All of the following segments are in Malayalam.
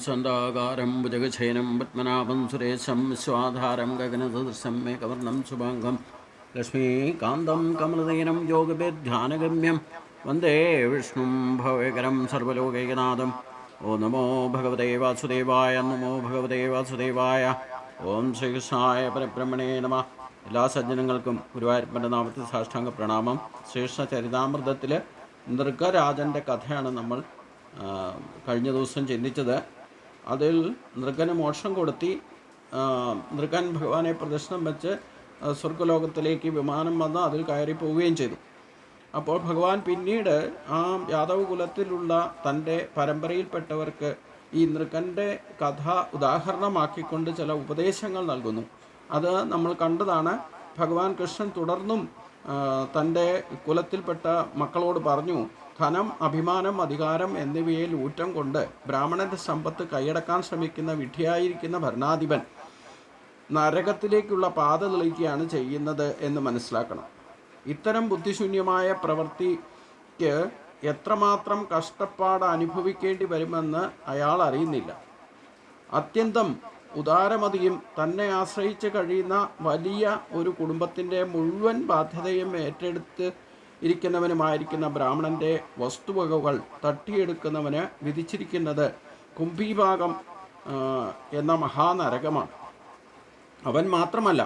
സ്വന്താകാരം ഭുജഗശയനം പത്മനാഭം സുരേശം വിശ്വാധാരം ഗഗനസദൃശം മേഘവർണം ശുഭാംഗം ലക്ഷ്മീകാന്തം കമലനയനം യോഗവേദ്ധ്യാനഗമ്യം വന്ദേ വിഷ്ണും ഭവേകരം സർവലോകൈകനാഥം. ഓം നമോ ഭഗവതേ വാസുദേവായ. നമോ ഭഗവതേ വാസുദേവായ. ഓം ശ്രീകൃഷ്ണായ പരബ്രഹ്മണേ നമ. എല്ലാ സജ്ജനങ്ങൾക്കും ഗുരുവായൂരപ്പൻ്റെ നാമത്തിൽ സാഷ്ടാംഗ പ്രണാമം. ശ്രീകൃഷ്ണ ചരിതാമൃതത്തിൽ നൃഗരാജൻ്റെ കഥയാണ് നമ്മൾ കഴിഞ്ഞ ദിവസം ചിന്തിച്ചത്. അതിൽ നൃഗന് മോക്ഷം കൊടുത്തി നൃഗൻ ഭഗവാനെ പ്രദർശനം വെച്ച് സ്വർഗ്ഗലോകത്തിലേക്ക് വിമാനം വന്ന് അതിൽ കയറി പോവുകയും ചെയ്തു. അപ്പോൾ ഭഗവാൻ പിന്നീട് ആ യാദവ കുലത്തിലുള്ള തൻ്റെ പരമ്പരയിൽപ്പെട്ടവർക്ക് ഈ നൃഗൻ്റെ കഥ ഉദാഹരണമാക്കിക്കൊണ്ട് ചില ഉപദേശങ്ങൾ നൽകുന്നു. അത് നമ്മൾ കണ്ടതാണ്. ഭഗവാൻ കൃഷ്ണൻ തുടർന്നും തൻ്റെ കുലത്തിൽപ്പെട്ട മക്കളോട് പറഞ്ഞു, ധനം, അഭിമാനം, അധികാരം എന്നിവയിൽ ഊറ്റം കൊണ്ട് ബ്രാഹ്മണൻ്റെ സമ്പത്ത് കൈയടക്കാൻ ശ്രമിക്കുന്ന വിഡ്ഢിയായിരിക്കുന്ന ഭരണാധിപൻ നരകത്തിലേക്കുള്ള പാത തെളിയിക്കുകയാണ് ചെയ്യുന്നത് എന്ന് മനസ്സിലാക്കണം. ഇത്തരം ബുദ്ധിശൂന്യമായ പ്രവൃത്തിക്ക് എത്രമാത്രം കഷ്ടപ്പാട് അനുഭവിക്കേണ്ടി വരുമെന്ന് അയാൾ അറിയുന്നില്ല. അത്യന്തം ഉദാരമതിയും തന്നെ ആശ്രയിച്ച് കഴിയുന്ന വലിയ ഒരു കുടുംബത്തിൻ്റെ മുഴുവൻ ബാധ്യതയും ഏറ്റെടുത്ത് ഇരിക്കുന്നവനുമായിരിക്കുന്ന ബ്രാഹ്മണൻ്റെ വസ്തുവകകൾ തട്ടിയെടുക്കുന്നവന് വിധിച്ചിരിക്കുന്നത് കുംഭീഭാഗം എന്ന മഹാനരകമാണ്. അവൻ മാത്രമല്ല,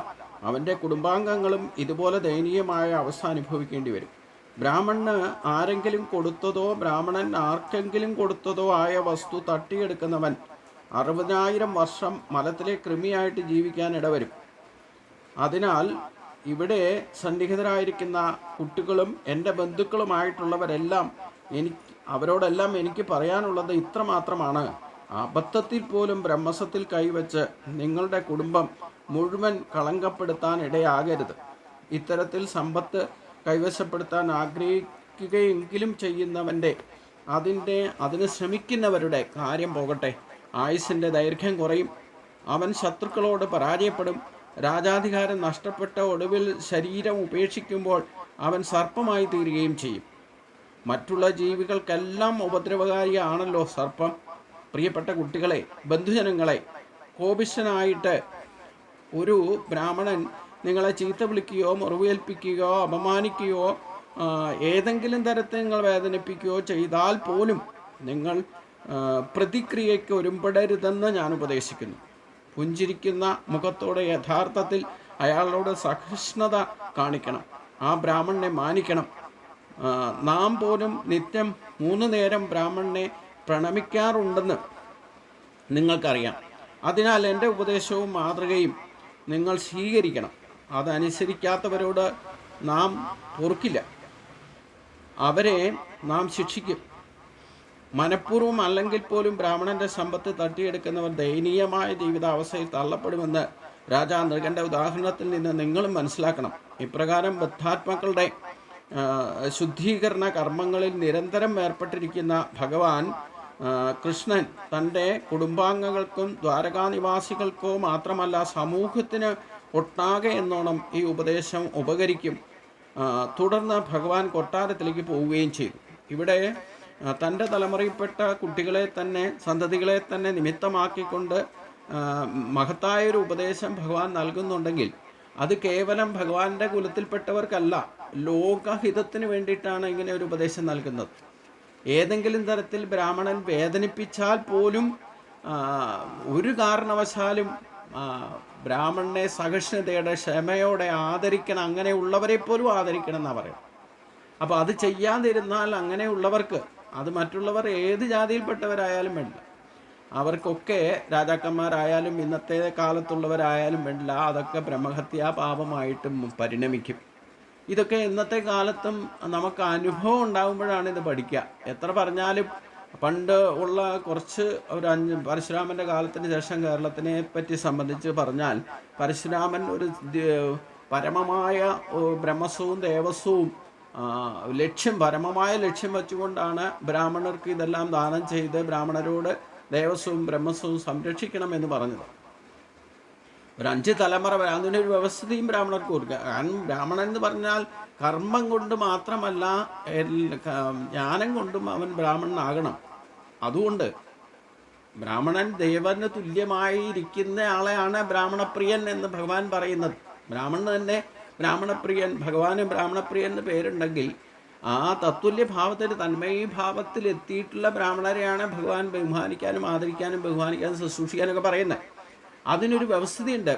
അവൻ്റെ കുടുംബാംഗങ്ങളും ഇതുപോലെ ദയനീയമായ അവസ്ഥ അനുഭവിക്കേണ്ടി വരും. ബ്രാഹ്മണന് ആരെങ്കിലും കൊടുത്തതോ ബ്രാഹ്മണൻ ആർക്കെങ്കിലും കൊടുത്തതോ ആയ വസ്തു തട്ടിയെടുക്കുന്നവൻ 60,000 വർഷം മലത്തിലെ കൃമിയായിട്ട് ജീവിക്കാൻ ഇടവരും. അതിനാൽ ഇവിടെ സന്നിഹിതരായിരിക്കുന്ന കുട്ടികളും എൻ്റെ ബന്ധുക്കളുമായിട്ടുള്ളവരെല്ലാം അവരോടെല്ലാം എനിക്ക് പറയാനുള്ളത് ഇത്ര മാത്രമാണ്: അബദ്ധത്തിൽ പോലും ബ്രഹ്മസത്തിൽ കൈവച്ച് നിങ്ങളുടെ കുടുംബം മുഴുവൻ കളങ്കപ്പെടുത്താൻ ഇടയാകരുത്. ഇത്തരത്തിൽ സമ്പത്ത് കൈവശപ്പെടുത്താൻ ആഗ്രഹിക്കുകയെങ്കിലും ചെയ്യുന്നവൻ്റെ അതിന് ശ്രമിക്കുന്നവരുടെ കാര്യം പോകട്ടെ, ആയുസ്സിൻ്റെ ദൈർഘ്യം കുറയും. അവൻ ശത്രുക്കളോട് പരാജയപ്പെടും. രാജാധികാരം നഷ്ടപ്പെട്ട ഒടുവിൽ ശരീരം ഉപേക്ഷിക്കുമ്പോൾ അവൻ സർപ്പമായി തീരുകയും ചെയ്യും. മറ്റുള്ള ജീവികൾക്കെല്ലാം ഉപദ്രവകാരിയാണല്ലോ സർപ്പം. പ്രിയപ്പെട്ട കുട്ടികളെ, ബന്ധുജനങ്ങളെ, കോപിഷ്ഠനായിട്ട് ഒരു ബ്രാഹ്മണൻ നിങ്ങളെ ചീത്ത വിളിക്കുകയോ മുറിവേൽപ്പിക്കുകയോ അപമാനിക്കുകയോ ഏതെങ്കിലും തരത്തിൽ നിങ്ങൾ വേദനിപ്പിക്കുകയോ ചെയ്താൽ പോലും നിങ്ങൾ പ്രതിക്രിയയ്ക്ക് ഒരുമ്പെടരുതെന്ന് ഞാൻ ഉപദേശിക്കുന്നു. പുഞ്ചിരിക്കുന്ന മുഖത്തോടെ യഥാർത്ഥത്തിൽ അയാളോട് സഹിഷ്ണുത കാണിക്കണം. ആ ബ്രാഹ്മണനെ മാനിക്കണം. നാം പോലും നിത്യം 3 നേരം ബ്രാഹ്മണനെ പ്രണമിക്കാറുണ്ടെന്ന് നിങ്ങൾക്കറിയാം. അതിനാൽ എൻ്റെ ഉപദേശവും മാതൃകയും നിങ്ങൾ സ്വീകരിക്കണം. അതനുസരിക്കാത്തവരോട് നാം പൊറുക്കില്ല, അവരെ നാം ശിക്ഷിക്കും. മനഃപൂർവ്വം അല്ലെങ്കിൽ പോലും ബ്രാഹ്മണൻ്റെ സമ്പത്ത് തട്ടിയെടുക്കുന്നവർ ദയനീയമായ ജീവിതാവസ്ഥയിൽ തള്ളപ്പെടുമെന്ന് രാജാ നൃഗൻ്റെ ഉദാഹരണത്തിൽ നിന്ന് നിങ്ങളും മനസ്സിലാക്കണം. ഇപ്രകാരം ബദ്ധാത്മാക്കളുടെ ശുദ്ധീകരണ കർമ്മങ്ങളിൽ നിരന്തരം ഏർപ്പെട്ടിരിക്കുന്ന ഭഗവാൻ കൃഷ്ണൻ തൻ്റെ കുടുംബാംഗങ്ങൾക്കും ദ്വാരകാനിവാസികൾക്കോ മാത്രമല്ല സമൂഹത്തിന് ഒട്ടാകെ എന്നോണം ഈ ഉപദേശം ഉപകരിക്കും. തുടർന്ന് ഭഗവാൻ കൊട്ടാരത്തിലേക്ക് പോവുകയും ചെയ്തു. ഇവിടെ തൻ്റെ തലമുറയിൽപ്പെട്ട കുട്ടികളെ തന്നെ സന്തതികളെ തന്നെ നിമിത്തമാക്കിക്കൊണ്ട് മഹത്തായൊരു ഉപദേശം ഭഗവാൻ നൽകുന്നുണ്ടെങ്കിൽ അത് കേവലം ഭഗവാന്റെ കുലത്തിൽപ്പെട്ടവർക്കല്ല, ലോകഹിതത്തിന് വേണ്ടിയിട്ടാണ് ഇങ്ങനെ ഒരു ഉപദേശം നൽകുന്നത്. ഏതെങ്കിലും തരത്തിൽ ബ്രാഹ്മണൻ വേദനിപ്പിച്ചാൽ പോലും ഒരു കാരണവശാലും ബ്രാഹ്മണനെ സഹിഷ്ണുതയോടെ ക്ഷമയോടെ ആദരിക്കണം. അങ്ങനെയുള്ളവരെ പോലും ആദരിക്കണം എന്നാണ് പറയുന്നത്. അപ്പോൾ അത് ചെയ്യാതിരുന്നാൽ അങ്ങനെയുള്ളവർക്ക്, അത് മറ്റുള്ളവർ ഏത് ജാതിയിൽപ്പെട്ടവരായാലും വേണ്ടില്ല, അവർക്കൊക്കെ രാജാക്കന്മാരായാലും ഇന്നത്തെ കാലത്തുള്ളവരായാലും വേണ്ടില്ല, അതൊക്കെ ബ്രഹ്മഹത്യാ പാപമായിട്ടും പരിണമിക്കും. ഇതൊക്കെ ഇന്നത്തെ കാലത്തും നമുക്ക് അനുഭവം ഉണ്ടാകുമ്പോഴാണ് ഇത് പഠിക്കുക. എത്ര പറഞ്ഞാലും പണ്ട് ഉള്ള കുറച്ച് ഒരു പരശുരാമൻ്റെ കാലത്തിന് ശേഷം കേരളത്തിനെ പറ്റി സംബന്ധിച്ച് പറഞ്ഞാൽ, പരശുരാമൻ ഒരു പരമമായ ബ്രഹ്മസ്വവും ദേവസ്വവും പരമമായ ലക്ഷ്യം വെച്ചുകൊണ്ടാണ് ബ്രാഹ്മണർക്ക് ഇതെല്ലാം ദാനം ചെയ്ത് ബ്രാഹ്മണരോട് ദേവസ്വവും ബ്രഹ്മസ്വവും സംരക്ഷിക്കണമെന്ന് പറഞ്ഞത്. ഒരു 5 തലമുറ അതിനൊരു വ്യവസ്ഥയും ബ്രാഹ്മണർക്ക് കൊടുക്കുക. കാരണം ബ്രാഹ്മണൻ എന്ന് പറഞ്ഞാൽ കർമ്മം കൊണ്ട് മാത്രമല്ല ജ്ഞാനം കൊണ്ടും അവൻ ബ്രാഹ്മണനാകണം. അതുകൊണ്ട് ബ്രാഹ്മണൻ ദേവന് തുല്യമായിരിക്കുന്ന ആളെയാണ് ബ്രാഹ്മണപ്രിയൻ എന്ന് ഭഗവാൻ പറയുന്നത്. ബ്രാഹ്മണൻ തന്നെ ബ്രാഹ്മണപ്രിയൻ, ഭഗവാന് ബ്രാഹ്മണപ്രിയൻ എന്ന് പേരുണ്ടെങ്കിൽ ആ തത്തുല്യ ഭാവത്തിൽ തന്മയീ ഭാവത്തിൽ എത്തിയിട്ടുള്ള ബ്രാഹ്മണരെയാണ് ഭഗവാൻ ബഹുമാനിക്കാനും ആദരിക്കാനും ബഹുമാനിക്കാനും ശുശ്രൂഷിക്കാനൊക്കെ പറയുന്നത്. അതിനൊരു വ്യവസ്ഥയുണ്ട്.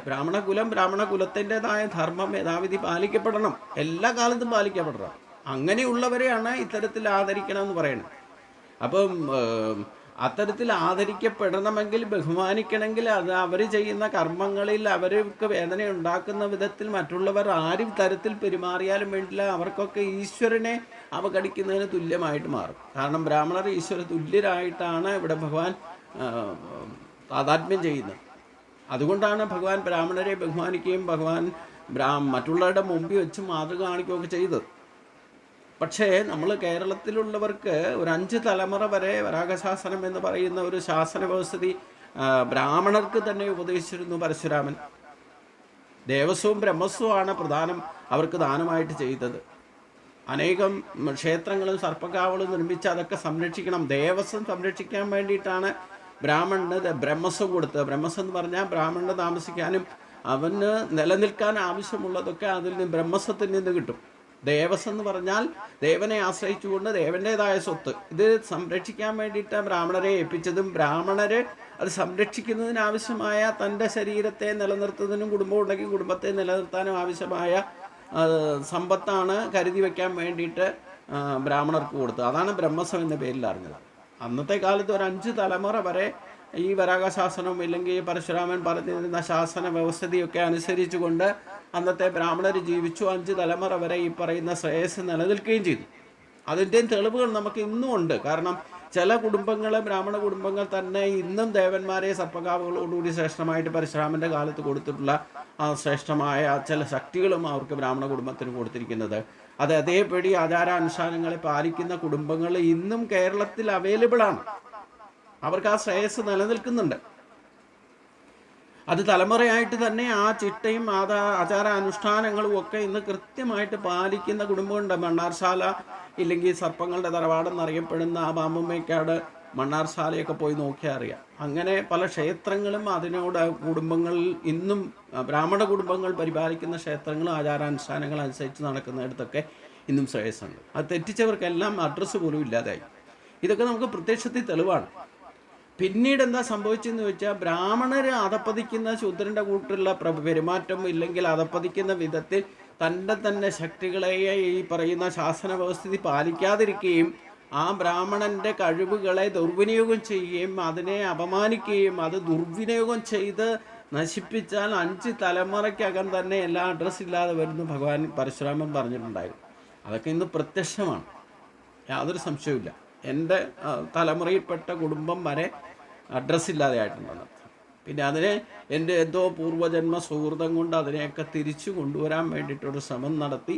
ബ്രാഹ്മണകുലത്തിൻ്റെതായ ധർമ്മം യഥാവിധി പാലിക്കപ്പെടണം, എല്ലാ കാലത്തും പാലിക്കപ്പെടണം. അങ്ങനെയുള്ളവരെയാണ് ഇത്തരത്തിൽ ആദരിക്കണം എന്ന് പറയുന്നത്. അപ്പം അത്തരത്തിൽ ആദരിക്കപ്പെടണമെങ്കിൽ, ബഹുമാനിക്കണമെങ്കിൽ അത് അവർ ചെയ്യുന്ന കർമ്മങ്ങളിൽ അവർക്ക് വേദന ഉണ്ടാക്കുന്ന വിധത്തിൽ മറ്റുള്ളവർ ആരും തരത്തിൽ പെരുമാറിയാലും വേണ്ടില്ല, അവർക്കൊക്കെ ഈശ്വരനെ അവഗണിക്കുന്നതിന് തുല്യമായിട്ട് മാറും. കാരണം ബ്രാഹ്മണർ ഈശ്വര തുല്യരായിട്ടാണ് ഇവിടെ ഭഗവാൻ താതാത്മ്യം ചെയ്യുന്നത്. അതുകൊണ്ടാണ് ഭഗവാൻ ബ്രാഹ്മണരെ ബഹുമാനിക്കുകയും ഭഗവാൻ മറ്റുള്ളവരുടെ മുമ്പിൽ വെച്ച് മാതൃക കാണിക്കുകയൊക്കെ ചെയ്തത്. പക്ഷേ നമ്മൾ കേരളത്തിലുള്ളവർക്ക് ഒരു 5 തലമുറ വരെ വരാഹശാസനം എന്ന് പറയുന്ന ഒരു ശാസന വ്യവസ്ഥിതി ബ്രാഹ്മണർക്ക് തന്നെ ഉപദേശിച്ചിരുന്നു പരശുരാമൻ. ദേവസ്വവും ബ്രഹ്മസ്വമാണ് പ്രധാനം അവർക്ക് ദാനമായിട്ട് ചെയ്തത്. അനേകം ക്ഷേത്രങ്ങളും സർപ്പക്കാവുകളും നിർമ്മിച്ച് അതൊക്കെ സംരക്ഷിക്കണം. ദേവസ്വം സംരക്ഷിക്കാൻ വേണ്ടിയിട്ടാണ് ബ്രാഹ്മണന് ബ്രഹ്മസ്വം കൊടുത്തത്. ബ്രഹ്മസ്വം എന്ന് പറഞ്ഞാൽ ബ്രാഹ്മണന് താമസിക്കാനും അവന് നിലനിൽക്കാൻ ആവശ്യമുള്ളതൊക്കെ അതിൽ നിന്ന് ബ്രഹ്മസ്വത്തിൽ നിന്ന് കിട്ടും. ദേവസ്വം എന്ന് പറഞ്ഞാൽ ദേവനെ ആശ്രയിച്ചുകൊണ്ട് ദേവൻ്റെതായ സ്വത്ത് ഇത് സംരക്ഷിക്കാൻ വേണ്ടിയിട്ട് ബ്രാഹ്മണരെ ഏൽപ്പിച്ചതും ബ്രാഹ്മണർ അത് സംരക്ഷിക്കുന്നതിനാവശ്യമായ തൻ്റെ ശരീരത്തെ നിലനിർത്തുന്നതിനും കുടുംബം ഉണ്ടെങ്കിൽ കുടുംബത്തെ നിലനിർത്താനും ആവശ്യമായ സമ്പത്താണ് കരുതി വയ്ക്കാൻ വേണ്ടിയിട്ട് ബ്രാഹ്മണർക്ക് കൊടുത്തത്. അതാണ് ബ്രഹ്മസ്വം എന്ന പേരിൽ അറിഞ്ഞത്. അന്നത്തെ കാലത്ത് ഒരു 5 തലമുറ വരെ ഈ വരാഹശാസനവും ഇല്ലെങ്കിൽ പരശുരാമൻ പറഞ്ഞിരുന്ന ശാസന വ്യവസ്ഥിതിയൊക്കെ അനുസരിച്ചുകൊണ്ട് അന്നത്തെ ബ്രാഹ്മണർ ജീവിച്ചു. 5 തലമുറ വരെ ഈ പറയുന്ന ശ്രേയസ് നിലനിൽക്കുകയും ചെയ്തു. അതിൻ്റെയും തെളിവുകൾ നമുക്ക് ഇന്നും ഉണ്ട്. കാരണം ചില കുടുംബങ്ങൾ, ബ്രാഹ്മണ കുടുംബങ്ങൾ തന്നെ ഇന്നും ദേവന്മാരെ സർപ്പകാവുകളോടുകൂടി ശ്രേഷ്ഠമായിട്ട് പരശുരാമൻ്റെ കാലത്ത് കൊടുത്തിട്ടുള്ള ആ ശ്രേഷ്ഠമായ ചില ശക്തികളും അവർക്ക് ബ്രാഹ്മണ കുടുംബത്തിന് കൊടുത്തിരിക്കുന്നത്. അത് അതേപടി ആചാരാനുഷ്ഠാനങ്ങളെ പാലിക്കുന്ന കുടുംബങ്ങൾ ഇന്നും കേരളത്തിൽ അവൈലബിൾ ആണ്. അവർക്ക് ആ ശ്രേയസ് നിലനിൽക്കുന്നുണ്ട്. അത് തലമുറയായിട്ട് തന്നെ ആ ചിട്ടയും ആചാരാനുഷ്ഠാനങ്ങളും ഒക്കെ ഇന്ന് കൃത്യമായിട്ട് പാലിക്കുന്ന കുടുംബമുണ്ട്. മണ്ണാർശാല ഇല്ലെങ്കിൽ സർപ്പങ്ങളുടെ തറവാടെന്നറിയപ്പെടുന്ന ആ പാമ്പുമേക്കാട് മണ്ണാർശാലയൊക്കെ പോയി നോക്കിയാൽ അറിയാം. അങ്ങനെ പല ക്ഷേത്രങ്ങളും അതിനോട് കുടുംബങ്ങളിൽ ഇന്നും ബ്രാഹ്മണ കുടുംബങ്ങൾ പരിപാലിക്കുന്ന ക്ഷേത്രങ്ങളും ആചാരാനുഷ്ഠാനങ്ങൾ അനുസരിച്ച് നടക്കുന്നിടത്തൊക്കെ ഇന്നും ശ്രേയസ്സുണ്ട്. അത് തെറ്റിച്ചവർക്കെല്ലാം അഡ്രസ്സ് പോലും ഇല്ലാതായി. ഇതൊക്കെ നമുക്ക് പ്രത്യക്ഷത്തിൽ തെളിവാണ്. പിന്നീട് എന്താ സംഭവിച്ചെന്ന് ചോദിച്ചാൽ, ബ്രാഹ്മണർ അധപ്പതിക്കുന്ന ശൂദ്രൻ്റെ കൂട്ടുള്ള പെരുമാറ്റം ഇല്ലെങ്കിൽ അധപ്പതിക്കുന്ന വിധത്തിൽ തന്നെ ശക്തികളെ ഈ പറയുന്ന ശാസന വ്യവസ്ഥിതി പാലിക്കാതിരിക്കുകയും ആ ബ്രാഹ്മണൻ്റെ കഴിവുകളെ ദുർവിനിയോഗം ചെയ്യുകയും അതിനെ അപമാനിക്കുകയും അത് ദുർവിനിയോഗം ചെയ്ത് നശിപ്പിച്ചാൽ 5 തലമുറയ്ക്കകം തന്നെ എല്ലാ അഡ്രസ്സ് ഇല്ലാതെ വരുന്നു ഭഗവാൻ പരശുരാമൻ പറഞ്ഞിട്ടുണ്ടായിരുന്നു. അതൊക്കെ ഇന്ന് പ്രത്യക്ഷമാണ്, യാതൊരു സംശയവുമില്ല. എൻ്റെ തലമുറയിൽപ്പെട്ട കുടുംബം വരെ അഡ്രസ്സ് ഇല്ലാതെ ആയിട്ടുണ്ടെന്ന്. പിന്നെ അതിനെ എൻ്റെ എന്തോ പൂർവ്വജന്മ സുഹൃതം കൊണ്ട് അതിനെയൊക്കെ തിരിച്ചു കൊണ്ടുവരാൻ വേണ്ടിയിട്ടൊരു ശ്രമം നടത്തി.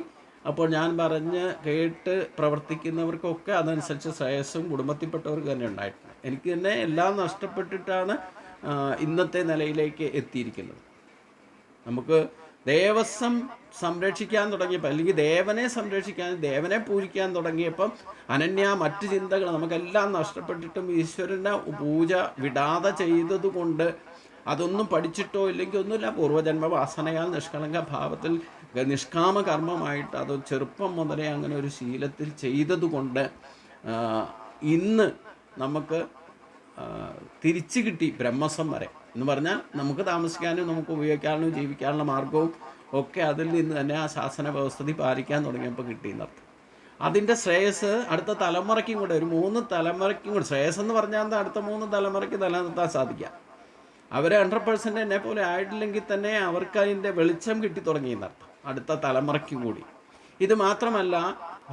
അപ്പോൾ ഞാൻ പറഞ്ഞ് കേട്ട് പ്രവർത്തിക്കുന്നവർക്കൊക്കെ അതനുസരിച്ച് ശ്രേയസ്സും കുടുംബത്തിൽപ്പെട്ടവർക്ക് തന്നെ ഉണ്ടായിട്ടുണ്ട്. എനിക്ക് തന്നെ എല്ലാം നഷ്ടപ്പെട്ടിട്ടാണ് ഇന്നത്തെ നിലയിലേക്ക് എത്തിയിരിക്കുന്നത്. നമുക്ക് ദേവസ്വം സംരക്ഷിക്കാൻ തുടങ്ങിയപ്പോൾ, അല്ലെങ്കിൽ ദേവനെ സംരക്ഷിക്കാൻ, ദേവനെ പൂജിക്കാൻ തുടങ്ങിയപ്പം മറ്റ് ചിന്തകൾ നമുക്കെല്ലാം നഷ്ടപ്പെട്ടിട്ടും ഈശ്വരൻ്റെ പൂജ വിടാതെ ചെയ്തതുകൊണ്ട്, അതൊന്നും പഠിച്ചിട്ടോ ഇല്ലെങ്കിൽ ഒന്നുമില്ല, പൂർവ്വജന്മ വാസനയാൽ നിഷ്കളങ്ക ഭാവത്തിൽ നിഷ്കാമ കർമ്മമായിട്ട് അത് ചെറുപ്പം മുതലേ അങ്ങനെ ഒരു ശീലത്തിൽ ചെയ്തതുകൊണ്ട് ഇന്ന് നമുക്ക് തിരിച്ചു കിട്ടി ബ്രഹ്മസം വരെ എന്ന് പറഞ്ഞാൽ നമുക്ക് താമസിക്കാനും നമുക്ക് ഉപയോഗിക്കാനും ജീവിക്കാനുള്ള മാർഗവും ഒക്കെ അതിൽ നിന്ന് തന്നെ ആ ശാസന വ്യവസ്ഥിതി പാലിക്കാൻ തുടങ്ങിയപ്പോൾ കിട്ടിയെന്നർത്ഥം. അതിൻ്റെ ശ്രേയസ് അടുത്ത തലമുറയ്ക്കും കൂടെ, ഒരു 3 തലമുറയ്ക്കും കൂടെ, ശ്രേയസ് എന്ന് പറഞ്ഞാൽ എന്താ, അടുത്ത 3 തലമുറയ്ക്ക് നിലനിർത്താൻ സാധിക്കാം. അവർ 100% എന്നെ പോലെ ആയിട്ടില്ലെങ്കിൽ തന്നെ അവർക്ക് അതിൻ്റെ വെളിച്ചം കിട്ടി തുടങ്ങിയെന്നർത്ഥം, അടുത്ത തലമുറയ്ക്കും കൂടി. ഇത് മാത്രമല്ല,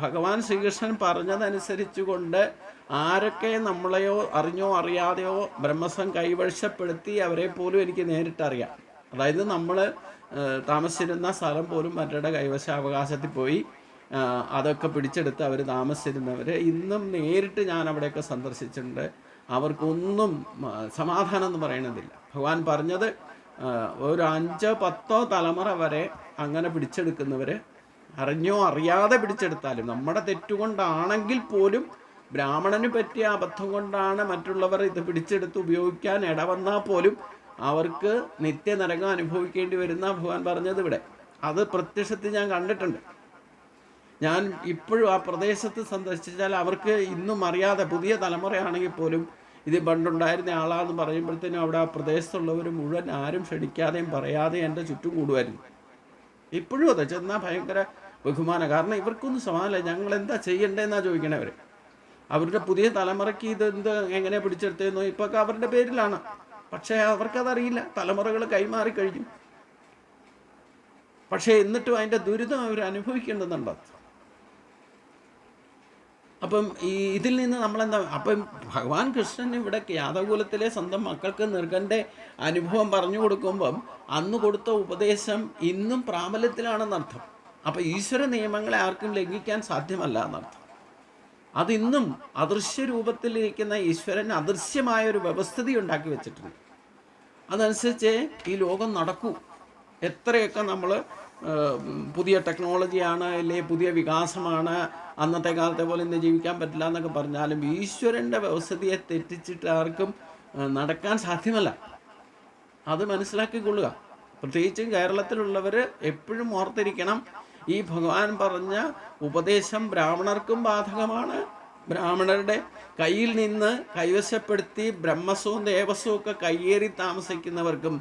ഭഗവാൻ ശ്രീകൃഷ്ണൻ പറഞ്ഞതനുസരിച്ച് കൊണ്ട് ആരൊക്കെ നമ്മളെയോ അറിഞ്ഞോ അറിയാതെയോ ബ്രഹ്മസം കൈവശപ്പെടുത്തി അവരെ പോലും എനിക്ക് നേരിട്ടറിയാം. അതായത് നമ്മൾ താമസിച്ചിരുന്ന സ്ഥലം പോലും മറ്റവരുടെ കൈവശാവകാശത്തിൽ പോയി അതൊക്കെ പിടിച്ചെടുത്ത് അവർ താമസിച്ചിരുന്നവർ ഇന്നും നേരിട്ട് ഞാൻ അവിടെയൊക്കെ സന്ദർശിച്ചിട്ടുണ്ട്. അവർക്കൊന്നും സമാധാനം എന്ന് പറയണതില്ല. ഭഗവാൻ പറഞ്ഞത് ഒരു 5-10 തലമുറ വരെ അങ്ങനെ പിടിച്ചെടുക്കുന്നവർ അറിഞ്ഞോ അറിയാതെ പിടിച്ചെടുത്താലും, നമ്മുടെ തെറ്റുകൊണ്ടാണെങ്കിൽ പോലും ബ്രാഹ്മണന് പറ്റിയ അബദ്ധം കൊണ്ടാണ് മറ്റുള്ളവർ ഇത് പിടിച്ചെടുത്ത് ഉപയോഗിക്കാൻ ഇടവന്നാൽ പോലും അവർക്ക് നിത്യനരകം അനുഭവിക്കേണ്ടി വരുന്ന ഭഗവാൻ പറഞ്ഞത് ഇവിടെ. അത് പ്രത്യക്ഷത്തിൽ ഞാൻ കണ്ടിട്ടുണ്ട്. ഞാൻ ഇപ്പോഴും ആ പ്രദേശത്ത് സന്ദർശിച്ചാൽ അവർക്ക് ഇന്നും അറിയാതെ, പുതിയ തലമുറയാണെങ്കിൽ പോലും ഇത് പണ്ടുണ്ടായിരുന്ന ആളാന്ന് പറയുമ്പോഴത്തേനും അവിടെ ആ പ്രദേശത്തുള്ളവർ മുഴുവൻ ആരും ക്ഷണിക്കാതെയും പറയാതെയും എൻ്റെ ചുറ്റും കൂടുമായിരുന്നു. ഇപ്പോഴും അതെ, ചെന്നാൽ ഭയങ്കര ബഹുമാനം. കാരണം ഇവർക്കൊന്നും സമാനമല്ല. ഞങ്ങൾ എന്താ ചെയ്യേണ്ടതെന്നാണ് ചോദിക്കണവർ. അവരുടെ പുതിയ തലമുറയ്ക്ക് ഇതെന്ത് എങ്ങനെ പിടിച്ചെടുത്തതെന്നോ ഇപ്പൊക്കെ അവരുടെ പേരിലാണ്. പക്ഷേ അവർക്കതറിയില്ല, തലമുറകൾ കൈമാറിക്കഴിഞ്ഞു. പക്ഷേ എന്നിട്ടും അതിൻ്റെ ദുരിതം അവർ അനുഭവിക്കേണ്ടതുണ്ട്. അപ്പം ഇതിൽ നിന്ന് നമ്മളെന്താ, അപ്പം ഭഗവാൻ കൃഷ്ണൻ ഇവിടെ യാദവകുലത്തിലെ സ്വന്തം മക്കൾക്ക് നിർഗൻ്റെ അനുഭവം പറഞ്ഞു കൊടുക്കുമ്പം അന്ന് കൊടുത്ത ഉപദേശം ഇന്നും പ്രാബല്യത്തിലാണെന്നർത്ഥം. അപ്പം ഈശ്വര നിയമങ്ങളെ ആർക്കും ലംഘിക്കാൻ സാധ്യമല്ല എന്നർത്ഥം. അതിന്നും അദൃശ്യ രൂപത്തിലിരിക്കുന്ന ഈശ്വരൻ അദൃശ്യമായ ഒരു വ്യവസ്ഥിതി ഉണ്ടാക്കി വെച്ചിട്ടുണ്ട്. അതനുസരിച്ച് ഈ ലോകം നടക്കൂ. എത്രയൊക്കെ നമ്മൾ പുതിയ ടെക്നോളജിയാണ്, അല്ലെ പുതിയ വികാസമാണ്, അന്നത്തെ കാലത്തെ പോലെ ഇന്ന് ജീവിക്കാൻ പറ്റില്ല എന്നൊക്കെ പറഞ്ഞാലും ഈശ്വരൻ്റെ വ്യവസ്ഥിതിയെ തെറ്റിച്ചിട്ട് ആർക്കും നടക്കാൻ സാധ്യമല്ല. അത് മനസ്സിലാക്കിക്കൊള്ളുക. പ്രത്യേകിച്ചും കേരളത്തിലുള്ളവർ എപ്പോഴും ഓർത്തിരിക്കണം, ഈ ഭഗവാൻ പറഞ്ഞ ഉപദേശം ബ്രാഹ്മണർക്കും ബാധകമാണ്. ബ്രാഹ്മണരുടെ കയ്യിൽ നിന്ന് കൈവശപ്പെടുത്തി ബ്രഹ്മസവും ദേവസവും ഒക്കെ കയ്യേറി താമസിക്കുന്നവർക്കും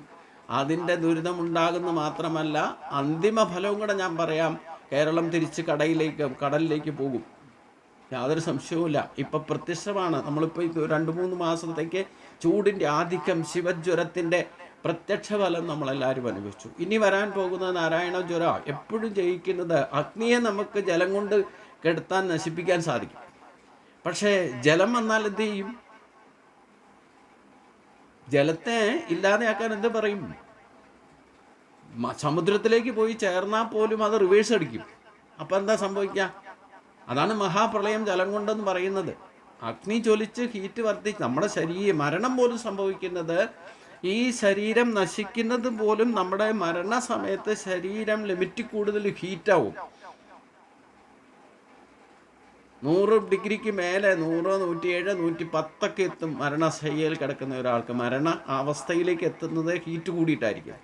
അതിൻ്റെ ദുരിതമുണ്ടാകുന്ന മാത്രമല്ല, അന്തിമ ഫലവും കൂടെ ഞാൻ പറയാം, കേരളം തിരിച്ച് കടലിലേക്ക് പോകും. യാതൊരു സംശയവുമില്ല. ഇപ്പം പ്രത്യക്ഷമാണ്. നമ്മളിപ്പോൾ 2-3 മാസത്തേക്ക് ചൂടിൻ്റെ ആധിക്യം, ശിവജ്വരത്തിൻ്റെ പ്രത്യക്ഷ ഫലം നമ്മളെല്ലാവരും അനുഭവിച്ചു. ഇനി വരാൻ പോകുന്ന നാരായണ ജ്വര എപ്പോഴും ജയിക്കുന്നത്, അഗ്നിയെ നമുക്ക് ജലം കൊണ്ട് കെടുത്താൻ, നശിപ്പിക്കാൻ സാധിക്കും. പക്ഷേ ജലം വന്നാൽ എന്ത് ചെയ്യും? ജലത്തെ ഇല്ലാതെയാക്കാൻ എന്ത് പറയും? സമുദ്രത്തിലേക്ക് പോയി ചേർന്നാൽ പോലും അത് റിവേഴ്സ് അടിക്കും. അപ്പം എന്താ സംഭവിക്കുക? അതാണ് മഹാപ്രളയം ജലം കൊണ്ടെന്ന് പറയുന്നത്. അഗ്നി ജ്വലിച്ച് ഹീറ്റ് വർദ്ധിച്ച് നമ്മുടെ മരണം പോലും സംഭവിക്കുന്നത്, ഈ ശരീരം നശിക്കുന്നത് പോലും നമ്മുടെ മരണസമയത്ത് ശരീരം ലിമിറ്റ് കൂടുതൽ ഹീറ്റാവും. 100 ഡിഗ്രിക്ക് മേലെ, 100, 107, 110 എത്തും മരണശയ്യയിൽ കിടക്കുന്ന ഒരാൾക്ക്. മരണ അവസ്ഥയിലേക്ക് എത്തുന്നത് ഹീറ്റ് കൂടിയിട്ടായിരിക്കും.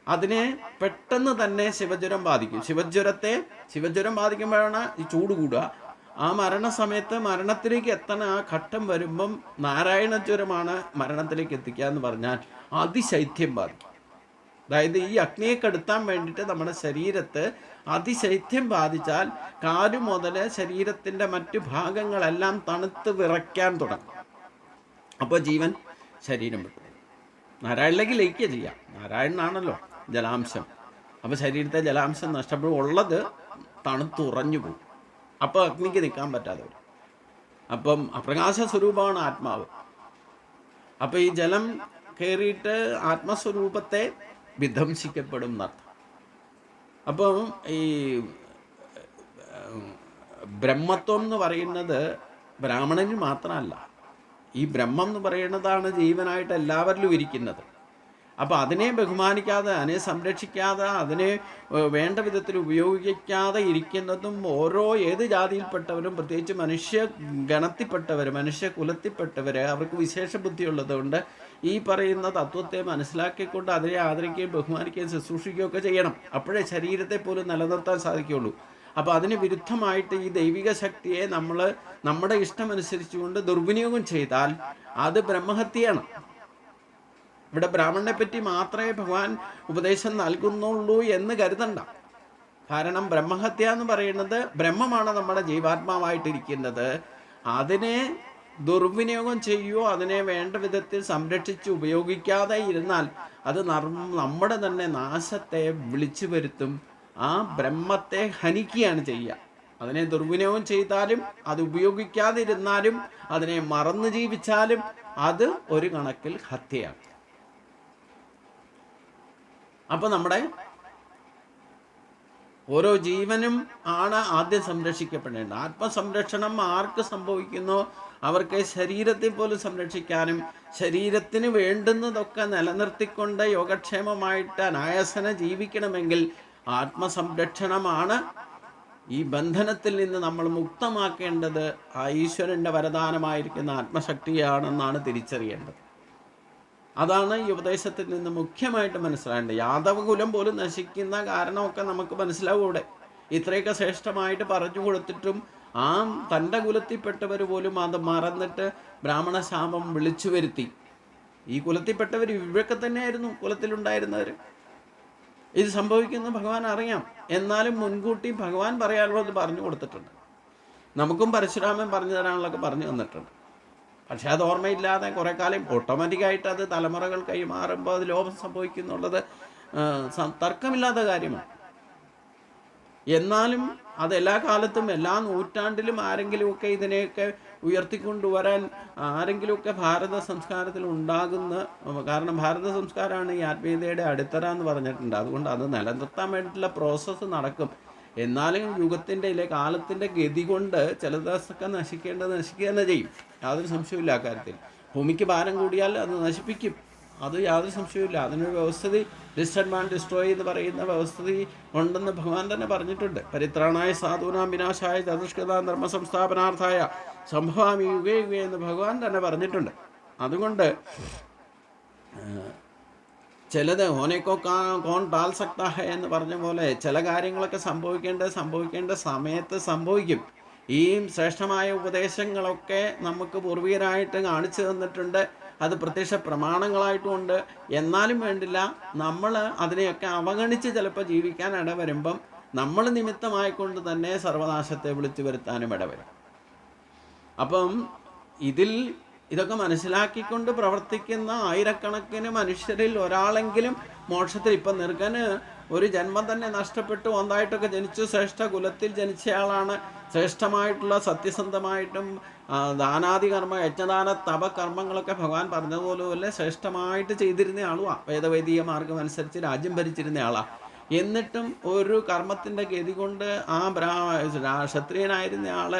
അതിനെ പെട്ടെന്ന് തന്നെ ശിവജ്വരം ബാധിക്കും. ശിവജ്വരം ബാധിക്കുമ്പോഴാണ് ഈ ചൂട് കൂടുക. ആ മരണസമയത്ത് മരണത്തിലേക്ക് എത്തണ ആ ഘട്ടം വരുമ്പം നാരായണജ്വരമാണ് മരണത്തിലേക്ക് എത്തിക്കുക എന്ന് പറഞ്ഞാൽ അതിശൈത്യം ബാധിക്കും. അതായത് ഈ അഗ്നിയെ കെടുത്താൻ വേണ്ടിയിട്ട് നമ്മുടെ ശരീരത്ത് അതിശൈത്യം ബാധിച്ചാൽ കാലു മുതൽ ശരീരത്തിൻ്റെ മറ്റു ഭാഗങ്ങളെല്ലാം തണുത്ത് വിറയ്ക്കാൻ തുടങ്ങും. അപ്പോൾ ജീവൻ ശരീരം വിട്ടു. നാരായണിലേക്ക് ലയിക്കുക ചെയ്യാം. നാരായണനാണല്ലോ ജലാംശം. അപ്പോൾ ശരീരത്തെ ജലാംശം നഷ്ടപ്പെടും, ഉള്ളത് തണുത്തുറഞ്ഞു പോകും. അപ്പോൾ അഗ്നിക്ക് നിൽക്കാൻ പറ്റാതെ വരും. അപ്പം അപ്രകാശ സ്വരൂപമാണ് ആത്മാവ്. അപ്പോൾ ഈ ജലം കയറിയിട്ട് ആത്മസ്വരൂപത്തെ വിധ്വംസിക്കപ്പെടും എന്നർത്ഥം. അപ്പം ഈ ബ്രഹ്മത്വം എന്ന് പറയുന്നത് ബ്രാഹ്മണന് മാത്രമല്ല, ഈ ബ്രഹ്മം എന്ന് പറയുന്നതാണ് ജീവനായിട്ട് എല്ലാവരിലും ഇരിക്കുന്നത്. അപ്പോൾ അതിനെ ബഹുമാനിക്കാതെ, അതിനെ സംരക്ഷിക്കാതെ, അതിനെ വേണ്ട വിധത്തിൽ ഉപയോഗിക്കാതെ ഇരിക്കുന്നതും ഏത് ജാതിയിൽപ്പെട്ടവരും, പ്രത്യേകിച്ച് മനുഷ്യ ഗണത്തിൽപ്പെട്ടവർ, മനുഷ്യ കുലത്തിൽപ്പെട്ടവർ, അവർക്ക് വിശേഷ ബുദ്ധിയുള്ളതുകൊണ്ട് ഈ പറയുന്ന തത്വത്തെ മനസ്സിലാക്കിക്കൊണ്ട് അതിനെ ആദരിക്കുകയും ബഹുമാനിക്കുകയും ശുശ്രൂഷിക്കുകയും ഒക്കെ ചെയ്യണം. അപ്പോഴേ ശരീരത്തെ പോലും നിലനിർത്താൻ സാധിക്കുകയുള്ളൂ. അപ്പോൾ അതിന് വിരുദ്ധമായിട്ട് ഈ ദൈവിക ശക്തിയെ നമ്മൾ നമ്മുടെ ഇഷ്ടമനുസരിച്ചുകൊണ്ട് ദുർവിനിയോഗം ചെയ്താൽ അത് ബ്രഹ്മഹത്യയാണ്. ഇവിടെ ബ്രാഹ്മണനെ പറ്റി മാത്രമേ ഭഗവാൻ ഉപദേശം നൽകുന്നുള്ളൂ എന്ന് കരുതണ്ട. കാരണം ബ്രഹ്മഹത്യ എന്ന് പറയുന്നത് ബ്രഹ്മമാണ് നമ്മുടെ ജീവാത്മാവായിട്ടിരിക്കുന്നത്. അതിനെ ദുർവിനിയോഗം ചെയ്യുകയോ അതിനെ വേണ്ട വിധത്തിൽ സംരക്ഷിച്ച് ഉപയോഗിക്കാതെ ഇരുന്നാൽ അത് നമ്മുടെ തന്നെ നാശത്തെ വിളിച്ചു വരുത്തും. ആ ബ്രഹ്മത്തെ ഹനിക്കുകയാണ് ചെയ്യുക. അതിനെ ദുർവിനിയോഗം ചെയ്താലും, അത് ഉപയോഗിക്കാതിരുന്നാലും, അതിനെ മറന്നു ജീവിച്ചാലും അത് ഒരു കണക്കിൽ ഹത്യയാണ്. അപ്പോൾ നമ്മുടെ ഓരോ ജീവനും ആണ് ആദ്യം സംരക്ഷിക്കപ്പെടേണ്ടത്. ആത്മസംരക്ഷണം ആർക്ക് സംഭവിക്കുന്നോ അവർക്ക് ശരീരത്തെ പോലും സംരക്ഷിക്കാനും ശരീരത്തിന് വേണ്ടുന്നതൊക്കെ നിലനിർത്തിക്കൊണ്ട് യോഗക്ഷേമമായിട്ട് അനായാസന ജീവിക്കണമെങ്കിൽ ആത്മസംരക്ഷണമാണ് ഈ ബന്ധനത്തിൽ നിന്ന് നമ്മൾ മുക്തമാക്കേണ്ടത് ആ ഈശ്വരൻ്റെ വരദാനമായിരിക്കുന്ന ആത്മശക്തിയാണെന്നാണ് തിരിച്ചറിയേണ്ടത്. അതാണ് ഈ ഉപദേശത്തിൽ നിന്ന് മുഖ്യമായിട്ട് മനസ്സിലാകേണ്ടത്. യാദവകുലം പോലും നശിക്കുന്ന കാരണമൊക്കെ നമുക്ക് മനസ്സിലാവും. ഇവിടെ ഇത്രയൊക്കെ ശ്രേഷ്ഠമായിട്ട് പറഞ്ഞു കൊടുത്തിട്ടും ആ തൻ്റെ കുലത്തിൽപ്പെട്ടവർ പോലും അത് മറന്നിട്ട് ബ്രാഹ്മണ ശാപം വിളിച്ചു വരുത്തി. ഈ കുലത്തിൽപ്പെട്ടവർ ഇവരൊക്കെ തന്നെയായിരുന്നു കുലത്തിലുണ്ടായിരുന്നവർ. ഇത് സംഭവിക്കുന്ന ഭഗവാൻ അറിയാം. എന്നാലും മുൻകൂട്ടി ഭഗവാൻ പറയാനുള്ളത് പറഞ്ഞു കൊടുത്തിട്ടുണ്ട്. നമുക്കും പരശുരാമൻ പറഞ്ഞു തരാനുള്ളതൊക്കെ പറഞ്ഞു തന്നിട്ടുണ്ട്. പക്ഷെ അത് ഓർമ്മയില്ലാതെ കുറേ കാലം ഓട്ടോമാറ്റിക്കായിട്ട് അത് തലമുറകൾ കൈമാറുമ്പോൾ അത് ലോപം സംഭവിക്കുന്നുള്ളത് തർക്കമില്ലാത്ത കാര്യമാണ്. എന്നാലും അതെല്ലാ കാലത്തും എല്ലാ നൂറ്റാണ്ടിലും ആരെങ്കിലുമൊക്കെ ഇതിനെയൊക്കെ ഉയർത്തിക്കൊണ്ടുവരാൻ ആരെങ്കിലുമൊക്കെ ഭാരത സംസ്കാരത്തിൽ ഉണ്ടാകുന്ന, കാരണം ഭാരത സംസ്കാരമാണ് ഈ ആത്മീയതയുടെ അടിത്തറ എന്ന് പറഞ്ഞിട്ടുണ്ട്. അതുകൊണ്ട് അത് നിലനിർത്താൻ വേണ്ടിയിട്ടുള്ള പ്രോസസ്സ് നടക്കും. എന്നാലും യുഗത്തിൻ്റെ കാലത്തിൻ്റെ ഗതി കൊണ്ട് ചില ദിവസമൊക്കെ നശിക്കേണ്ടത് നശിക്കുക തന്നെ ചെയ്യും. യാതൊരു സംശയമില്ല അക്കാര്യത്തിൽ. ഭൂമിക്ക് ഭാരം കൂടിയാൽ അത് നശിപ്പിക്കും, അത് യാതൊരു സംശയമില്ല. അതിനൊരു വ്യവസ്ഥിതി, ഡിസ്റ്റർബ് ആൻഡ് ഡിസ്ട്രോയ് എന്ന് പറയുന്ന വ്യവസ്ഥിതി ഉണ്ടെന്ന് ഭഗവാൻ തന്നെ പറഞ്ഞിട്ടുണ്ട്. പരിത്രാണായ സാധൂനാം വിനാശായ ചതുഷ്കൃത ധർമ്മ സംസ്ഥാപനാർത്ഥായ സംഭവാമി യുഗേ യുഗേ എന്ന് ഭഗവാൻ തന്നെ പറഞ്ഞിട്ടുണ്ട്. അതുകൊണ്ട് ചിലത് ഓനേക്കോ കോൺ ടാൽ സക്താ ഹെ എന്ന് പറഞ്ഞ പോലെ ചില കാര്യങ്ങളൊക്കെ സംഭവിക്കേണ്ട സമയത്ത് സംഭവിക്കും. ഈ ശ്രേഷ്ഠമായ ഉപദേശങ്ങളൊക്കെ നമുക്ക് പൂർവികരായിട്ട് കാണിച്ചു തന്നിട്ടുണ്ട്. അത് പ്രത്യക്ഷ പ്രമാണങ്ങളായിട്ടുമുണ്ട്. എന്നാലും വേണ്ടില്ല, നമ്മൾ അതിനെയൊക്കെ അവഗണിച്ച് ചിലപ്പോൾ ജീവിക്കാൻ ഇടവരുമ്പം നമ്മൾ നിമിത്തമായിക്കൊണ്ട് തന്നെ സർവനാശത്തെ വിളിച്ചു വരുത്താനും ഇടവരും. അപ്പം ഇതൊക്കെ മനസ്സിലാക്കിക്കൊണ്ട് പ്രവർത്തിക്കുന്ന ആയിരക്കണക്കിന് മനുഷ്യരിൽ ഒരാളെങ്കിലും മോക്ഷത്തിൽ, ഇപ്പം നിർഗന് ഒരു ജന്മം തന്നെ നഷ്ടപ്പെട്ടു ഒന്നായിട്ടൊക്കെ ജനിച്ചു ശ്രേഷ്ഠ കുലത്തിൽ ജനിച്ചയാളാണ്. ശ്രേഷ്ഠമായിട്ടുള്ള സത്യസന്ധമായിട്ടും ദാനാദി കർമ്മ യജ്ഞദാന തപ കർമ്മങ്ങളൊക്കെ ഭഗവാൻ പറഞ്ഞതുപോലെ ശ്രേഷ്ഠമായിട്ട് ചെയ്തിരുന്ന ആളുമാണ്. വേദവൈദിക മാർഗം അനുസരിച്ച് രാജ്യം ഭരിച്ചിരുന്ന ആളാണ്. എന്നിട്ടും ഒരു കർമ്മത്തിൻ്റെ ഗതി കൊണ്ട് ആ ക്ഷത്രിയനായിരുന്ന ആൾ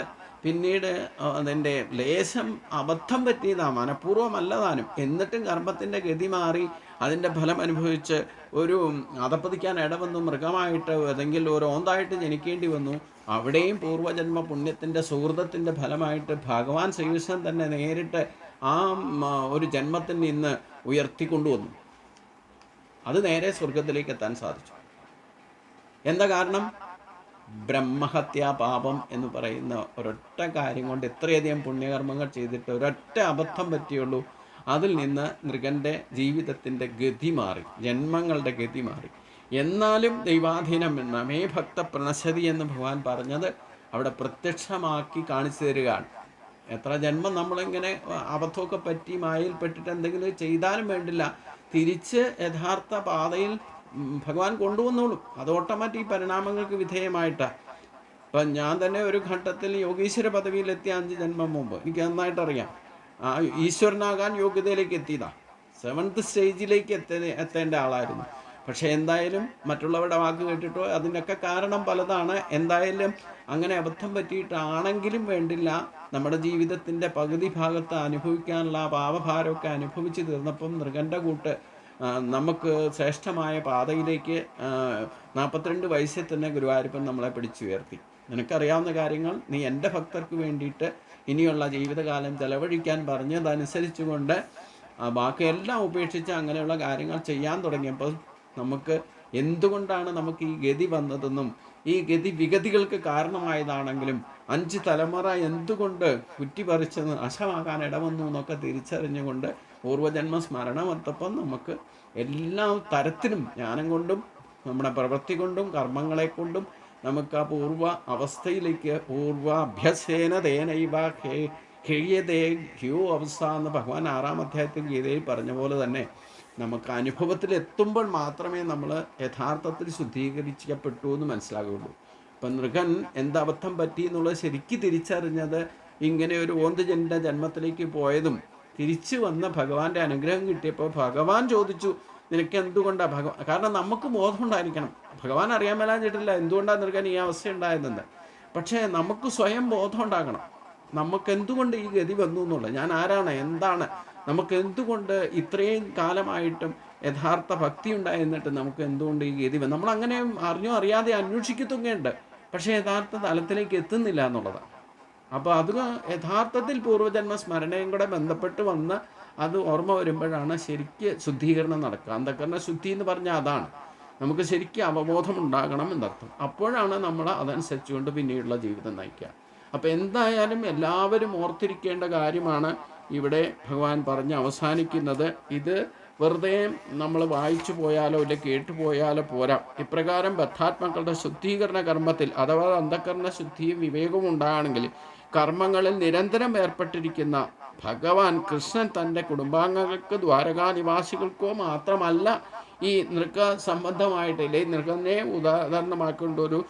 പിന്നീട് അതിൻ്റെ ലേശം അബദ്ധം പറ്റിയതാണ്, മനഃപൂർവ്വമല്ലതാനും. എന്നിട്ടും കർമ്മത്തിൻ്റെ ഗതി മാറി അതിൻ്റെ ഫലം അനുഭവിച്ച് ഒരു അധപ്പതിക്കാൻ ഇടവന്നു, മൃഗമായിട്ട് അല്ലെങ്കിൽ ഒരു ഓന്തായിട്ട് ജനിക്കേണ്ടി വന്നു. അവിടെയും പൂർവ്വജന്മ പുണ്യത്തിൻ്റെ സുഹൃതത്തിൻ്റെ ഫലമായിട്ട് ഭഗവാൻ ശ്രീകൃഷ്ണൻ തന്നെ നേരിട്ട് ആ ഒരു ജന്മത്തിൽ നിന്ന് ഉയർത്തിക്കൊണ്ടുവന്നു. അത് നേരെ സ്വർഗത്തിലേക്ക് എത്താൻ സാധിച്ചു. എന്താ കാരണം? ബ്രഹ്മഹത്യാ പാപം എന്ന് പറയുന്ന ഒരൊറ്റ കാര്യം കൊണ്ട് എത്രയധികം പുണ്യകർമ്മങ്ങൾ ചെയ്തിട്ട് ഒരൊറ്റ അബദ്ധം പറ്റിയുള്ളൂ. അതിൽ നിന്ന് നൃഗൻ്റെ ജീവിതത്തിൻ്റെ ഗതി മാറി, ജന്മങ്ങളുടെ ഗതി മാറി. എന്നാലും ദൈവാധീനം എന്ന മേ ഭക്ത പ്രണശതി എന്ന് ഭഗവാൻ പറഞ്ഞത് അവിടെ പ്രത്യക്ഷമാക്കി കാണിച്ചു തരികയാണ്. എത്ര ജന്മം നമ്മളിങ്ങനെ അബദ്ധമൊക്കെ പറ്റി മായയിൽപ്പെട്ടിട്ട് എന്തെങ്കിലും ചെയ്താലും വേണ്ടില്ല, തിരിച്ച് യഥാർത്ഥ പാതയിൽ ഭഗവാൻ കൊണ്ടുവന്നോളും. അത് ഓട്ടോമാറ്റിക് പരിണാമങ്ങൾക്ക് വിധേയമായിട്ടാണ്. ഇപ്പം ഞാൻ തന്നെ ഒരു ഘട്ടത്തിൽ യോഗീശ്വര പദവിയിലെത്തിയ 5 ജന്മം മുമ്പ് എനിക്ക് നന്നായിട്ടറിയാം. ഈശ്വരനാകാൻ യോഗ്യതയിലേക്ക് എത്തിയതാണ്. 7th സ്റ്റേജിലേക്ക് എത്തേണ്ട ആളായിരുന്നു. പക്ഷേ എന്തായാലും മറ്റുള്ളവരുടെ വാക്ക് കേട്ടിട്ടോ അതിനൊക്കെ കാരണം പലതാണ്. എന്തായാലും അങ്ങനെ അബദ്ധം പറ്റിയിട്ടാണെങ്കിലും വേണ്ടില്ല, നമ്മുടെ ജീവിതത്തിൻ്റെ പകുതി ഭാഗത്ത് അനുഭവിക്കാനുള്ള പാപഭാരമൊക്കെ അനുഭവിച്ച് തീർന്നപ്പം നൃഗൻ്റെ കൂട്ട് നമുക്ക് ശ്രേഷ്ഠമായ പാതയിലേക്ക് 42 വയസ്സിൽ തന്നെ ഗുരുവായൂരപ്പൻ നമ്മളെ പിടിച്ചുയർത്തി. നിനക്കറിയാവുന്ന കാര്യങ്ങൾ നീ എൻ്റെ ഭക്തർക്ക് വേണ്ടിയിട്ട് ഇനിയുള്ള ജീവിതകാലം ചെലവഴിക്കാൻ പറഞ്ഞതനുസരിച്ചുകൊണ്ട് ബാക്കിയെല്ലാം ഉപേക്ഷിച്ച് അങ്ങനെയുള്ള കാര്യങ്ങൾ ചെയ്യാൻ തുടങ്ങിയപ്പോൾ നമുക്ക് എന്തുകൊണ്ടാണ് നമുക്ക് ഈ ഗതി വന്നതെന്നും ഈ ഗതി വിഗതികൾക്ക് കാരണമായതാണെങ്കിലും 5 തലമുറ എന്തുകൊണ്ട് കുറ്റിപ്പറിച്ചെന്ന് നാശമാകാൻ ഇടവന്നു എന്നൊക്കെ തിരിച്ചറിഞ്ഞുകൊണ്ട് പൂർവ്വജന്മ സ്മരണമൊത്തപ്പം നമുക്ക് എല്ലാ തരത്തിലും ജ്ഞാനം കൊണ്ടും നമ്മുടെ പ്രവൃത്തി കൊണ്ടും കർമ്മങ്ങളെ കൊണ്ടും നമുക്ക് ആ പൂർവ്വ അവസ്ഥയിലേക്ക് പൂർവാഭ്യസേന തേനൈവ ഹ്യയതേ ഹ്യോ അവസ്ഥ എന്ന് ഭഗവാൻ 6-ാം അധ്യായത്തിൽ ഗീതയിൽ പറഞ്ഞ പോലെ തന്നെ നമുക്ക് അനുഭവത്തിലെത്തുമ്പോൾ മാത്രമേ നമ്മൾ യഥാർത്ഥത്തിൽ ശുദ്ധീകരിക്കപ്പെട്ടു എന്ന് മനസ്സിലാകുള്ളൂ. ഇപ്പം നൃഗൻ എന്തബദ്ധം പറ്റി എന്നുള്ളത് ശരിക്കും തിരിച്ചറിഞ്ഞത് ഇങ്ങനെ ഒരു ഓന്തുജൻ്റെ ജന്മത്തിലേക്ക് പോയതും തിരിച്ചു വന്ന ഭഗവാന്റെ അനുഗ്രഹം കിട്ടിയപ്പോൾ ഭഗവാൻ ചോദിച്ചു, നിനക്ക് എന്തുകൊണ്ടാണ് കാരണം നമുക്ക് ബോധം ഉണ്ടായിരിക്കണം. ഭഗവാൻ അറിയാൻ മേലാഞ്ഞിട്ടില്ല എന്തുകൊണ്ടാണ് നൃഗൻ ഈ അവസ്ഥ ഉണ്ടായതെന്ന്. പക്ഷേ നമുക്ക് സ്വയം ബോധം ഉണ്ടാകണം. നമുക്ക് എന്തുകൊണ്ട് ഈ ഗതി വന്നു എന്നുള്ളത്, ഞാൻ ആരാണ്, എന്താണ്, നമുക്ക് എന്തുകൊണ്ട് ഇത്രയും കാലമായിട്ടും യഥാർത്ഥ ഭക്തി ഉണ്ടായിരുന്നിട്ട് നമുക്ക് എന്തുകൊണ്ട് ഈ ഗതി വന്നു, നമ്മളങ്ങനെ അറിഞ്ഞോ അറിയാതെ അന്വേഷിക്കത്തൊക്കെയുണ്ട്. പക്ഷേ യഥാർത്ഥ തലത്തിലേക്ക് എത്തുന്നില്ല എന്നുള്ളതാണ്. അപ്പോൾ അത് യഥാർത്ഥത്തിൽ പൂർവ്വജന്മ സ്മരണയും കൂടെ ബന്ധപ്പെട്ട് വന്ന് അത് ഓർമ്മ വരുമ്പോഴാണ് ശരിക്ക് ശുദ്ധീകരണം നടക്കുക. അന്ധകരണ ശുദ്ധി എന്ന് പറഞ്ഞാൽ അതാണ്. നമുക്ക് ശരിക്കും അവബോധം ഉണ്ടാകണം എന്നർത്ഥം. അപ്പോഴാണ് നമ്മൾ അതനുസരിച്ചുകൊണ്ട് പിന്നീടുള്ള ജീവിതം നയിക്കുക. അപ്പോൾ എന്തായാലും എല്ലാവരും ഓർത്തിരിക്കേണ്ട കാര്യമാണ് ഇവിടെ ഭഗവാൻ പറഞ്ഞ് അവസാനിക്കുന്നത്. ഇത് വെറുതെ നമ്മൾ വായിച്ചു പോയാലോ ഇല്ല കേട്ടുപോയാലോ പോരാ. ഇപ്രകാരം ബദ്ധാത്മാക്കളുടെ ശുദ്ധീകരണ കർമ്മത്തിൽ അഥവാ അന്ധകരണ ശുദ്ധിയും വിവേകവും ഉണ്ടാകണമെങ്കിൽ കർമ്മങ്ങളിൽ നിരന്തരം ഏർപ്പെട്ടിരിക്കുന്ന ഭഗവാൻ കൃഷ്ണൻ തൻ്റെ കുടുംബാംഗങ്ങൾക്ക് ദ്വാരകാനിവാസികൾക്കോ മാത്രമല്ല ഈ നൃഗ സംബന്ധമായിട്ടില്ലേ നൃഗനെ ഉദാഹരണമാക്കൊണ്ടൊരു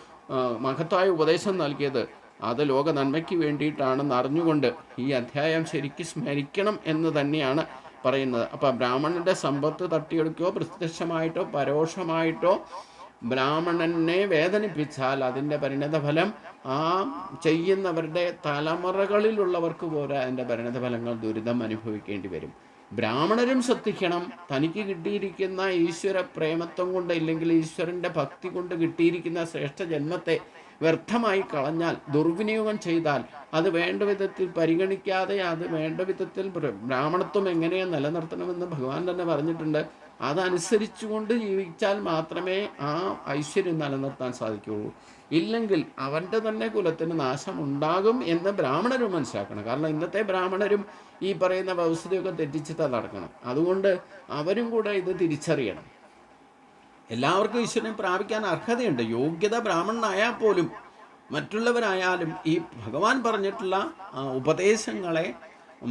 മഹത്തായ ഉപദേശം നൽകിയത്. അത് ലോക നന്മയ്ക്ക് വേണ്ടിയിട്ടാണെന്ന് അറിഞ്ഞുകൊണ്ട് ഈ അധ്യായം ശരിക്കും സ്മരിക്കണം എന്ന് തന്നെയാണ് പറയുന്നത്. അപ്പോൾ ബ്രാഹ്മണൻ്റെ സമ്പത്ത് തട്ടിയെടുക്കുകയോ പ്രത്യക്ഷമായിട്ടോ പരോക്ഷമായിട്ടോ ബ്രാഹ്മണനെ വേദനിപ്പിച്ചാൽ അതിൻ്റെ പരിണതഫലം ആ ചെയ്യുന്നവരുടെ തലമുറകളിലുള്ളവർക്ക് പോരാ അതിൻ്റെ പരിണതഫലങ്ങൾ ദുരിതം അനുഭവിക്കേണ്ടി വരും. ബ്രാഹ്മണരും ശ്രദ്ധിക്കണം. തനിക്ക് കിട്ടിയിരിക്കുന്ന ഈശ്വര പ്രേമത്വം കൊണ്ട് ഇല്ലെങ്കിൽ ഈശ്വരൻ്റെ ഭക്തി കൊണ്ട് കിട്ടിയിരിക്കുന്ന ശ്രേഷ്ഠ ജന്മത്തെ വ്യർത്ഥമായി കളഞ്ഞാൽ, ദുർവിനിയോഗം ചെയ്താൽ, അത് വേണ്ട വിധത്തിൽ പരിഗണിക്കാതെ അത് വേണ്ട വിധത്തിൽ ബ്രാഹ്മണത്വം എങ്ങനെയാണ് നിലനിർത്തണമെന്ന് ഭഗവാൻ തന്നെ പറഞ്ഞിട്ടുണ്ട്. അതനുസരിച്ചുകൊണ്ട് ജീവിച്ചാൽ മാത്രമേ ആ ഐശ്വര്യം നിലനിർത്താൻ സാധിക്കുകയുള്ളൂ. ഇല്ലെങ്കിൽ അവൻ്റെ തന്നെ കുലത്തിന് നാശമുണ്ടാകും എന്ന് ബ്രാഹ്മണരും മനസ്സിലാക്കണം. കാരണം ഇന്നത്തെ ബ്രാഹ്മണരും ഈ പറയുന്ന വ്യവസ്ഥയൊക്കെ തെറ്റിച്ചിട്ട് നടക്കണം. അതുകൊണ്ട് അവരും കൂടെ ഇത് തിരിച്ചറിയണം. എല്ലാവർക്കും ഈശ്വരനെ പ്രാപിക്കാൻ അർഹതയുണ്ട്. യോഗ്യത ബ്രാഹ്മണനായാൽ പോലും മറ്റുള്ളവരായാലും ഈ ഭഗവാൻ പറഞ്ഞിട്ടുള്ള ഉപദേശങ്ങളെ,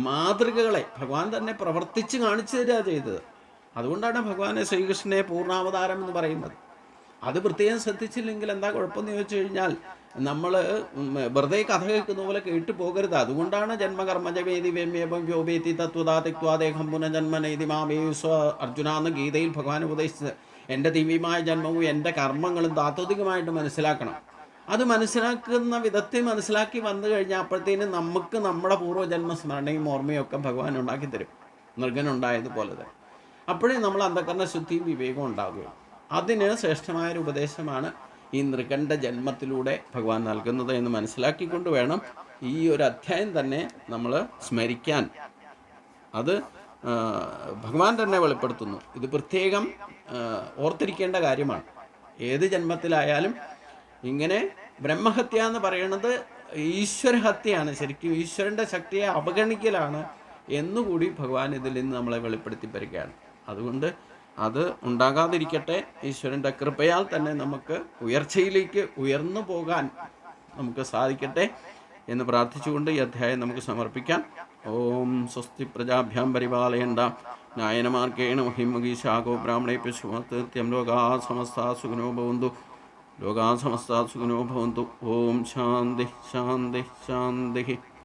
മാതൃകകളെ ഭഗവാൻ തന്നെ പ്രവർത്തിച്ച് കാണിച്ചു തരിക ചെയ്തത്. അതുകൊണ്ടാണ് ഭഗവാനെ ശ്രീകൃഷ്ണനെ പൂർണ്ണാവതാരം എന്ന് പറയുന്നത്. അത് പ്രത്യേകം ശ്രദ്ധിച്ചില്ലെങ്കിൽ എന്താ കുഴപ്പമെന്ന് ചോദിച്ചു കഴിഞ്ഞാൽ നമ്മൾ വെറുതെ കഥ കേൾക്കുന്ന പോലെ കേട്ടു പോകരുത്. അതുകൊണ്ടാണ് ജന്മകർമ്മജവേദി വേമ്യപം വ്യോപേതി തത്വതാ തെക്വാദേഹം പുനജന്മനേതി മാമേയുസ്വ അർജുന എന്ന് ഗീതയിൽ ഭഗവാൻ ഉപദേശിച്ചത്. എൻ്റെ ദിവ്യമായ ജന്മവും എൻ്റെ കർമ്മങ്ങളും താത്വികമായിട്ട് മനസ്സിലാക്കണം. അത് മനസ്സിലാക്കുന്ന വിധത്തിൽ മനസ്സിലാക്കി വന്നു കഴിഞ്ഞാൽ അപ്പോഴത്തേനും നമുക്ക് നമ്മുടെ പൂർവ്വജന്മ സ്മരണയും ഓർമ്മയും ഒക്കെ ഭഗവാൻ ഉണ്ടാക്കി തരും, നൃഗനുണ്ടായതുപോലെ തന്നെ. അപ്പോഴേ നമ്മൾ അന്ധകരണ ശുദ്ധിയും വിവേകവും ഉണ്ടാകുകയുള്ളൂ. അതിന് ശ്രേഷ്ഠമായൊരു ഉപദേശമാണ് ഈ നൃഗൻ്റെ ജന്മത്തിലൂടെ ഭഗവാൻ നൽകുന്നത് എന്ന് മനസ്സിലാക്കിക്കൊണ്ട് വേണം ഈ ഒരു അധ്യായം തന്നെ നമ്മൾ സ്മരിക്കാൻ. അത് ഭഗവാൻ തന്നെ വെളിപ്പെടുത്തുന്നു. ഇത് പ്രത്യേകം ഓർത്തിരിക്കേണ്ട കാര്യമാണ്. ഏത് ജന്മത്തിലായാലും ഇങ്ങനെ ബ്രഹ്മഹത്യ എന്ന് പറയുന്നത് ഈശ്വരഹത്യയാണ്. ശരിക്കും ഈശ്വരൻ്റെ ശക്തിയെ അവഗണിക്കലാണ് എന്നുകൂടി ഭഗവാൻ ഇതിൽ നിന്ന് നമ്മളെ വെളിപ്പെടുത്തി വരികയാണ്. അതുകൊണ്ട് അത് ഉണ്ടാകാതിരിക്കട്ടെ. ഈശ്വരൻ്റെ കൃപയാൽ തന്നെ നമുക്ക് ഉയർച്ചയിലേക്ക് ഉയർന്നു പോകാൻ നമുക്ക് സാധിക്കട്ടെ എന്ന് പ്രാർത്ഥിച്ചുകൊണ്ട് ഈ അധ്യായം നമുക്ക് സമർപ്പിക്കാം. ഓം സ്വസ്തി പ്രജാഭ്യാം പരിപാലയണ്ട ന്യായനമാർഗേണ മഹിമഗീശാകോ ബ്രാഹ്മണേഭ്യോ ശുഭകീർത്തിയം ലോകാ സമസ്താ സുഖിനോ ഭവന്തു. ലോകാ സമസ്താ സുഖിനോ ഭവന്തു. ഓം ശാന്തി ശാന്തി ശാന്തി.